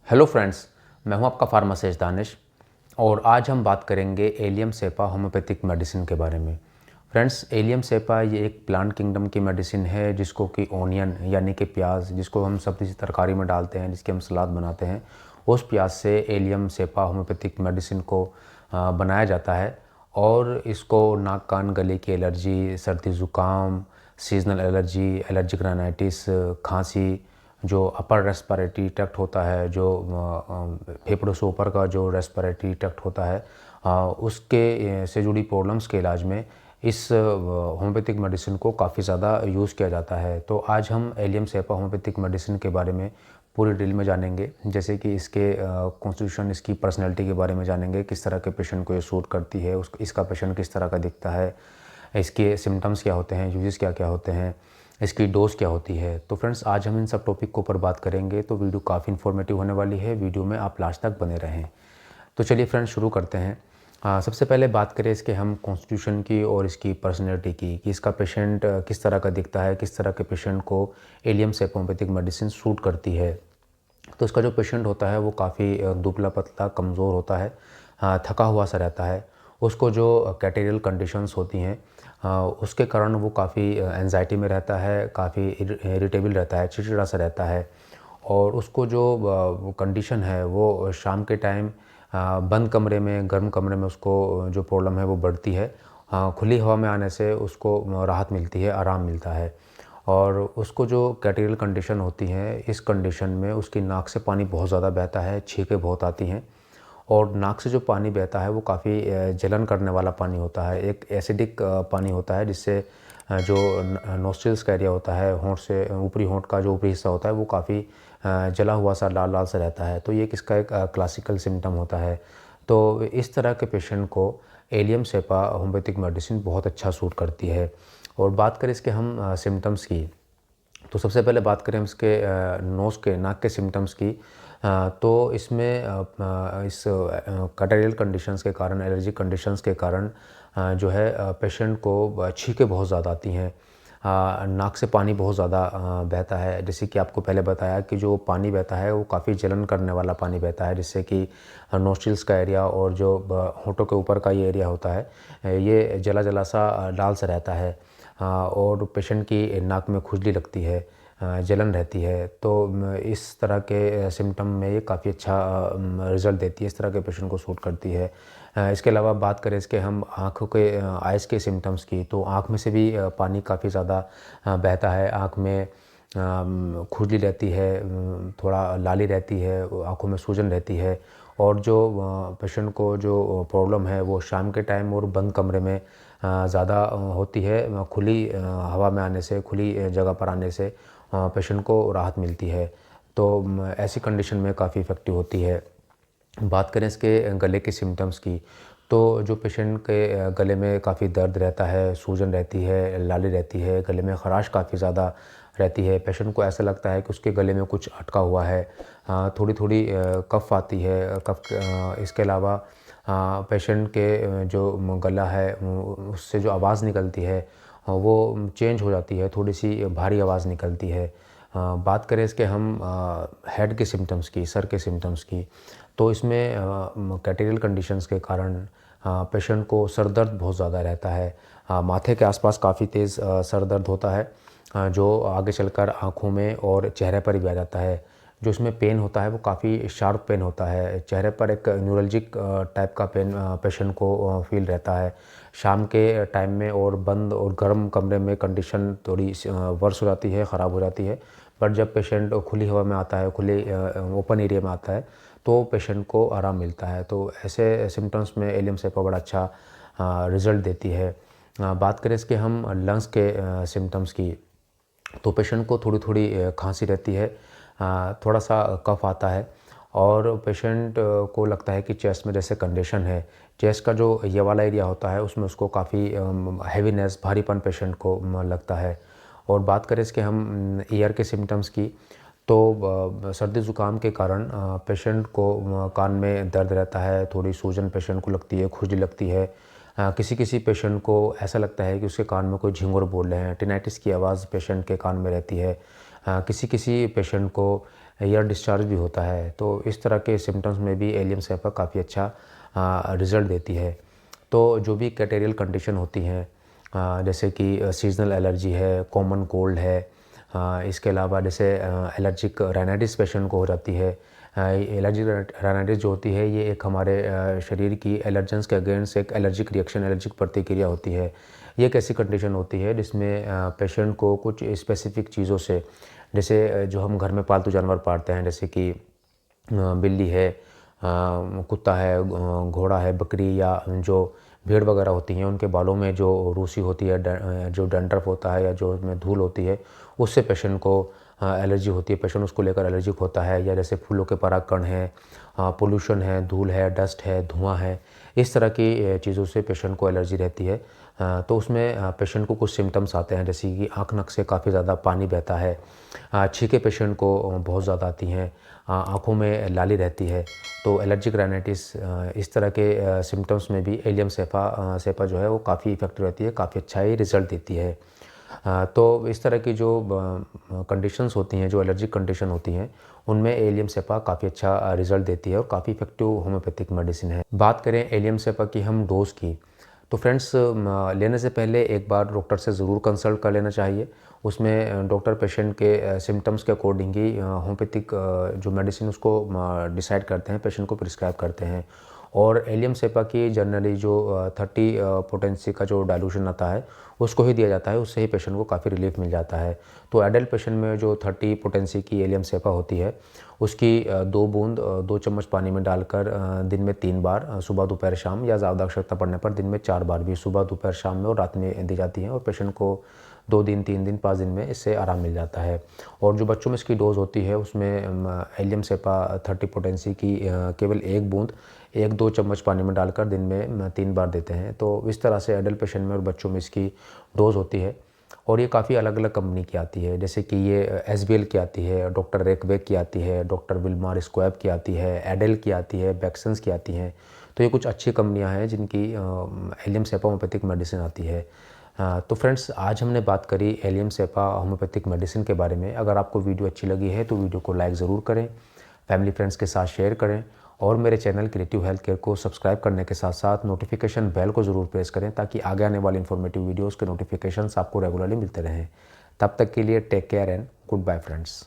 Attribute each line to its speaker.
Speaker 1: Hello friends, मैं हूं आपका फार्मासिस्ट दानिश और आज हम बात करेंगे एलियम सेपा होम्योपैथिक मेडिसिन के बारे में। फ्रेंड्स, एलियम सेपा ये एक प्लांट किंगडम की मेडिसिन है जिसको कि ओनियन यानी कि प्याज, जिसको हम सब्जी तरकारी में डालते हैं, जिसकी हम सलाद बनाते हैं, उस प्याज से एलियम सेपा होम्योपैथिक मेडिसिन को बनाया जाता है। और इसको नाक कान गले की एलर्जी, सर्दी ज़ुकाम, सीजनल एलर्जी, एलर्जिक राइनाइटिस, खांसी, जो अपर रेस्पिरेटरी ट्रैक्ट होता है, जो फेफड़ों से ऊपर का जो रेस्पिरेटरी ट्रैक्ट होता है, उसके से जुड़ी प्रॉब्लम्स के इलाज में इस होम्योपैथिक मेडिसिन को काफ़ी ज़्यादा यूज़ किया जाता है। तो आज हम एलियम सेपा होम्योपैथिक मेडिसिन के बारे में पूरी डिटेल में जानेंगे, जैसे कि इसके कॉन्स्टिट्यूशन, इसकी पर्सनैलिटी के बारे में जानेंगे, किस तरह के पेशेंट को ये सूट करती है, इसका पेशेंट किस तरह का दिखता है, इसके सिम्टम्स क्या होते हैं, यूजेस क्या क्या होते हैं, इसकी डोज़ क्या होती है। तो फ्रेंड्स, आज हम इन सब टॉपिक के ऊपर बात करेंगे, तो वीडियो काफ़ी इन्फॉर्मेटिव होने वाली है। वीडियो में आप लास्ट तक बने रहें। तो चलिए फ्रेंड्स, शुरू करते हैं। सबसे पहले बात करें इसके हम कॉन्स्टिट्यूशन की और इसकी पर्सनैलिटी की, कि इसका पेशेंट किस तरह का दिखता है, किस तरह के पेशेंट को allium cepa homeopathic medicine suit करती है। तो इसका जो पेशेंट होता है वो काफ़ी दुबला पतला कमज़ोर होता है, थका हुआ सा रहता है। उसको जो कैटेरियल कंडीशंस होती हैं, उसके कारण वो काफ़ी एंजाइटी में रहता है, काफ़ी इरिटेबल रहता है, चिड़चिड़ा सा रहता है। और उसको जो कंडीशन है वो शाम के टाइम बंद कमरे में, गर्म कमरे में उसको जो प्रॉब्लम है वो बढ़ती है। खुली हवा में आने से उसको राहत मिलती है, आराम मिलता है। और उसको जो कैटेरियल कंडीशन होती हैं, इस कंडीशन में उसकी नाक से पानी बहुत ज़्यादा बहता है, छींकें बहुत आती हैं। और नाक से जो पानी बहता है वो काफ़ी जलन करने वाला पानी होता है, एक एसिडिक पानी होता है, जिससे जो नोस्ट्रिल्स का एरिया होता है, होंठ से ऊपरी होंठ का जो ऊपरी हिस्सा होता है वो काफ़ी जला हुआ सा लाल लाल सा रहता है। तो ये किसका एक क्लासिकल सिम्टम होता है। तो इस तरह के पेशेंट को एलियम सेपा होम्योपैथिक मेडिसिन बहुत अच्छा सूट करती है। और बात करें इसके हम सिम्टम्स की, तो सबसे पहले बात करें हम इसके नोज़ के, नाक के सिम्टम्स की। तो इसमें इस कैटेरियल कंडीशंस के कारण, एलर्जिक कंडीशंस के कारण जो है पेशेंट को छींकें बहुत ज़्यादा आती हैं। नाक से पानी बहुत ज़्यादा बहता है। जैसे कि आपको पहले बताया कि जो पानी बहता है वो काफ़ी जलन करने वाला पानी बहता है, जिससे कि नोस्ट्रिल्स का एरिया और जो होंठों के ऊपर का ये एरिया होता है, ये जला जला सा लाल सा रहता है। और पेशेंट की नाक में खुजली लगती है, जलन रहती है। तो इस तरह के सिम्टम में ये काफ़ी अच्छा रिज़ल्ट देती है, इस तरह के पेशेंट को सूट करती है। इसके अलावा बात करें इसके हम आँखों के आइज़ के सिम्टम्स की, तो आँख में से भी पानी काफ़ी ज़्यादा बहता है। आँख में खुजली रहती है, थोड़ा लाली रहती है, आँखों में सूजन रहती है। और जो पेशेंट को जो प्रॉब्लम है वो शाम के टाइम और बंद कमरे में ज़्यादा होती है। खुली हवा में आने से, खुली जगह पर आने से पेशेंट को राहत मिलती है। तो ऐसी कंडीशन में काफ़ी इफ़ेक्टिव होती है। बात करें इसके गले के सिम्टम्स की, तो जो पेशेंट के गले में काफ़ी दर्द रहता है, सूजन रहती है, लाली रहती है, गले में ख़राश काफ़ी ज़्यादा रहती है। पेशेंट को ऐसा लगता है कि उसके गले में कुछ अटका हुआ है। थोड़ी थोड़ी कफ़ आती है, इसके अलावा पेशेंट के जो गला है उससे जो आवाज़ निकलती है वो चेंज हो जाती है, थोड़ी सी भारी आवाज़ निकलती है। बात करें इसके हम हेड के सिम्टम्स की, सर के सिम्टम्स की, तो इसमें कैटेरियल कंडीशंस के कारण पेशेंट को सर दर्द बहुत ज़्यादा रहता है। माथे के आसपास काफ़ी तेज़ सर दर्द होता है, जो आगे चलकर आँखों में और चेहरे पर भी आ जाता है। जो इसमें पेन होता है वो काफ़ी शार्प पेन होता है, चेहरे पर एक न्यूरल्जिक टाइप का पेन पेशेंट को फील रहता है। शाम के टाइम में और बंद और गर्म कमरे में कंडीशन थोड़ी वर्स हो जाती है, ख़राब हो जाती है। बट जब पेशेंट खुली हवा में आता है, खुले ओपन एरिया में आता है, तो पेशेंट को आराम मिलता है। तो ऐसे सिम्टम्स में एलियम सेपा बड़ा अच्छा रिज़ल्ट देती है। बात करें इसके हम लंग्स के सिम्टम्स की, तो पेशेंट को थोड़ी थोड़ी खांसी रहती है, थोड़ा सा कफ आता है। और पेशेंट को लगता है कि चेस्ट में जैसे कंजेशन है, चेस्ट का जो ये वाला एरिया होता है उसमें उसको काफ़ी हैवीनेस, भारीपन पेशेंट को लगता है। और बात करें इसके हम ईयर के सिम्टम्स की, तो सर्दी ज़ुकाम के कारण पेशेंट को कान में दर्द रहता है, थोड़ी सूजन पेशेंट को लगती है, खुजली लगती है। किसी किसी पेशेंट को ऐसा लगता है कि उसके कान में कोई झिंगुर बोल रहे हैं, टिनाइटिस की आवाज़ पेशेंट के कान में रहती है। किसी किसी पेशेंट को एयर डिस्चार्ज भी होता है। तो इस तरह के सिम्टम्स में भी एलियम सेपा काफ़ी अच्छा रिज़ल्ट देती है। तो जो भी कैटेरियल कंडीशन होती हैं, जैसे कि सीजनल एलर्जी है, कॉमन कोल्ड है, इसके अलावा जैसे एलर्जिक राइनाइटिस पेशेंट को हो जाती है। एलर्जिक राइनाइटिस जो होती है ये एक हमारे शरीर की एलर्जेंस के अगेंस्ट एक एलर्जिक रिएक्शन, एलर्जिक प्रतिक्रिया होती है। ये एक ऐसी कंडीशन होती है जिसमें पेशेंट को कुछ स्पेसिफिक चीज़ों से, जैसे जो हम घर में पालतू जानवर पालते हैं, जैसे कि बिल्ली है, कुत्ता है, घोड़ा है, बकरी, या जो भेड़ वगैरह होती हैं, उनके बालों में जो रूसी होती है, जो डैंड्रफ होता है या जो उसमें धूल होती है, उससे पेशेंट को एलर्जी होती है। पेशेंट उसको लेकर एलर्जिक होता है। या जैसे फूलों के परागकण हैं, पोल्यूशन है, धूल है, डस्ट है, धुआं है, इस तरह की चीज़ों से पेशेंट को एलर्जी रहती है। तो उसमें पेशेंट को कुछ सिम्टम्स आते हैं, जैसे कि आँख नक से काफ़ी ज़्यादा पानी बहता है, छींकें पेशेंट को बहुत ज़्यादा आती हैं, आँखों में लाली रहती है। तो एलर्जिक राइनाइटिस, इस तरह के सिम्टम्स में भी एलियम सेपा जो है वो काफ़ी इफ़ेक्टिव रहती है, काफ़ी अच्छा ही रिज़ल्ट देती है। तो इस तरह की जो कंडीशंस होती हैं, जो एलर्जिक कंडीशन होती हैं, उनमें एलियम सेपा काफ़ी अच्छा रिज़ल्ट देती है और काफ़ी इफ़ेक्टिव होम्योपैथिक मेडिसिन है। बात करें एलियम सेपा की हम डोज़ की, तो फ्रेंड्स लेने से पहले एक बार डॉक्टर से ज़रूर कंसल्ट कर लेना चाहिए। उसमें डॉक्टर पेशेंट के सिम्टम्स के अकॉर्डिंग ही होम्योपैथिक जो मेडिसिन उसको डिसाइड करते हैं, पेशेंट को प्रिस्क्राइब करते हैं। और एलियम सेपा की जनरली जो 30 पोटेंसी का जो डाइल्यूशन आता है उसको ही दिया जाता है, उससे ही पेशेंट को काफ़ी रिलीफ मिल जाता है। तो एडल्ट पेशेंट में जो 30 पोटेंसी की एलियम सेपा होती है, उसकी 2 बूंद 2 चम्मच पानी में डालकर दिन में 3 बार, सुबह दोपहर शाम, या ज़्यादा आवश्यकता पड़ने पर दिन में 4 बार भी, सुबह दोपहर शाम में और रात में दी जाती हैं। और पेशेंट को 2 दिन, 3 दिन, 5 दिन में इससे आराम मिल जाता है। और जो बच्चों में इसकी डोज़ होती है उसमें एलियम सेपा 30 पोटेंसी की केवल 1 बूंद 1-2 चम्मच पानी में डालकर दिन में 3 बार देते हैं। तो इस तरह से एडल्ट पेशेंट में और बच्चों में इसकी डोज़ होती है। और ये काफ़ी अलग-अलग कंपनी की आती है, जैसे कि ये एसबीएल की आती है, डॉक्टर रेकबेक की आती है, डॉक्टर विल्मार स्क्वैब की आती है, एडेल की आती है, बेक्सन्स की आती हैं। तो ये कुछ अच्छी कंपनियां हैं जिनकी एलियम सेपा होम्योपैथिक मेडिसिन आती है। तो फ्रेंड्स, आज हमने बात करी एलियम सेपा होम्योपैथिक मेडिसिन के बारे में। अगर आपको वीडियो अच्छी लगी है तो वीडियो को लाइक ज़रूर करें, फैमिली फ्रेंड्स के साथ शेयर करें, और मेरे चैनल क्रिएटिव हेल्थ केयर को सब्सक्राइब करने के साथ साथ नोटिफिकेशन बेल को ज़रूर प्रेस करें, ताकि आगे आने वाली इन्फॉर्मेटिव वीडियोज़ के नोटिफिकेशंस आपको रेगुलरली मिलते रहें। तब तक के लिए take care and good bye friends.